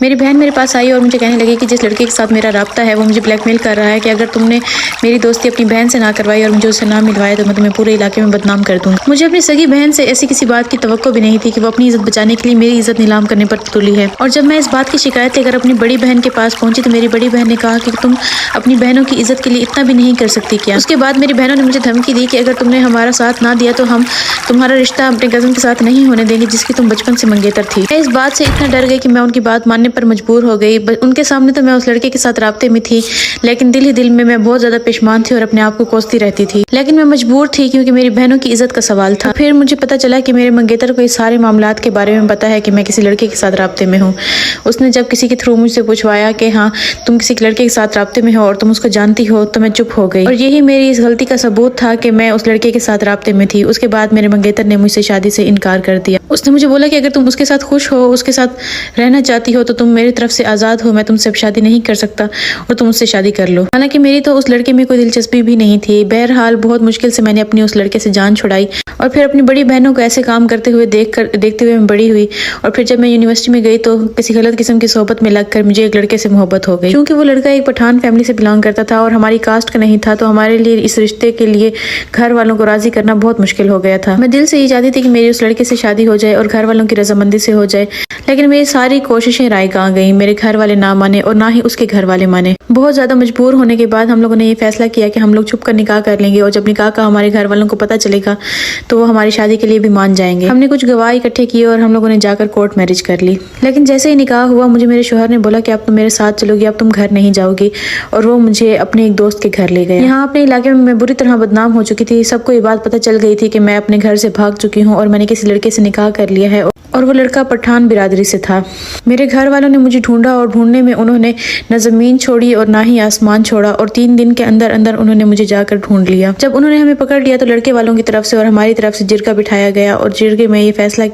میری بہن میرے پاس آئی اور مجھے کہنے لگی کہ جس لڑکے کے ساتھ میرا رابطہ ہے وہ مجھے بلیک میل کر رہا ہے کہ اگر تم نے میری دوستی اپنی بہن سے نہ کروائی اور مجھے اس سے نہ ملوایا تو میں تمہیں پورے علاقے میں بدنام کر دوں گی۔ مجھے اپنی سگی بہن سے ایسی کسی بات کی توقع بھی نہیں تھی کہ وہ اپنی عزت بچانے کے لیے میری عزت نیلام کرنے پر تلی ہے۔ اور جب میں اس بات کی شکایت لے کر اپنی بڑی بہن کے پاس پہنچی تو میری بڑی بہن نے کہا کہ تم اپنی بہنوں کی عزت کے لیے اتنا بھی نہیں کر سکتی کیا؟ اس کے بعد میری بہنوں نے مجھے دھمکی دی کہ اگر تم نے ہمارا ساتھ نہ دیا تو ہم تمہارا رشتہ اپنے کزن کے ساتھ نہیں ہونے دیں گے جس کی تم بچپن سے منگیتر تھی۔ میں اس بات سے اتنا ڈر گئی کہ میں ان کی بات ماننے پر مجبور ہو گئی۔ ان کے سامنے تو میں اس لڑکے کے ساتھ رابطے میں تھی لیکن دل ہی دل میں بہت زیادہ پشیمان تھی اور اپنے آپ کو کوستی رہتی تھی، لیکن میں مجبور تھی کیونکہ میری بہنوں کی عزت کا سوال تھا۔ پھر مجھے پتا چلا کہ میرے منگیتر کو اس سارے معاملات کے بارے میں پتا ہے کہ میں کسی لڑکے کے ساتھ رابطے میں ہوں۔ اس نے جب کسی کے تھرو مجھ سے پوچھوایا کہ ہاں تم کسی لڑکے کے ساتھ رابطے میں ہو اور تم اس کو جانتی ہو تو میں چپ ہو گئی، اور یہی میری اس غلطی کا ثبوت تھا کہ میں اس لڑکے کے ساتھ رابطے میں تھی۔ اس کے بعد میرے منگیتر نے مجھ سے شادی سے انکار کر دیا۔ اس نے مجھے بولا کہ اگر تم اس کے ساتھ خوش ہو، اس کے ساتھ رہنا چاہتی ہو تو تم میری طرف سے آزاد ہو، میں تم سے اب شادی نہیں کر سکتا اور تم اس سے شادی کر لو۔ حالانکہ میری تو اس لڑکے میں کوئی دلچسپی بھی نہیں تھی۔ بہرحال بہت مشکل سے میں نے اپنی اس لڑکے سے جان چھڑائی اور پھر اپنی بڑی بہنوں کو ایسے کام کرتے ہوئے دیکھتے ہوئے میں بڑی ہوئی، اور پھر جب میں یونیورسٹی میں گئی تو کسی غلط قسم کی صحبت میں لگ کر مجھے ایک لڑکے سے محبت ہو گئی۔ چونکہ وہ لڑکا ایک پٹھان فیملی سے بلانگ کرتا تھا اور ہماری کاسٹ کا نہیں تھا تو ہمارے لیے اس رشتے کے لیے گھر والوں کو راضی کرنا بہت مشکل ہو گیا تھا۔ میں دل سے یہ چاہتی تھی کہ میری اس لڑکے سے شادی ہو جائے اور گھر والوں کی رضامندی سے ہو جائے، لیکن میری ساری کوششیں رائے گاں گئیں۔ میرے گھر والے نہ مانے اور نہ ہی اس کے گھر والے مانے۔ بہت زیادہ مجبور ہونے کے بعد ہم لوگوں نے یہ فیصلہ کیا کہ ہم لوگ چھپ کر نکاح کر لیں گے اور جب نکاح کا ہمارے گھر والوں کو پتہ چلے گا تو وہ ہماری شادی کے لیے بھی مان جائیں گے۔ ہم نے کچھ گواہ اکٹھے کیے اور ہم لوگوں نے جا کر کورٹ میرج کر لی، لیکن جیسے ہی نکاح ہوا مجھے میرے شوہر نے بولا کہ اب تم میرے ساتھ چلو گی، اب تم گھر نہیں جاؤ گی، اور وہ مجھے اپنے ایک دوست کے گھر لے گئے۔ یہاں اپنے علاقے میں بری طرح بدنام ہو چکی تھی، سب کو یہ بات پتہ چل گئی تھی کہ میں اپنے گھر سے بھاگ چکی ہوں اور میں نے کسی لڑکے سے نکاح کر لیا ہے اور وہ لڑکا پٹھان برادری سے تھا۔ میرے گھر والوں نے مجھے ڈھونڈا اور ڈھونڈنے میں انہوں نے نہ زمین چھوڑی اور نہ ہی آسمان چھوڑا، اور 3 دن کے اندر انہوں نے مجھے جا کر ڈھونڈ لیا۔ جب انہوں نے ہمیں پکڑ لیا تو لڑکے والوں کی طرف سے اور ہماری طرف سے جرگہ بٹھایا گیا اور جرگے میں یہ فیصلہ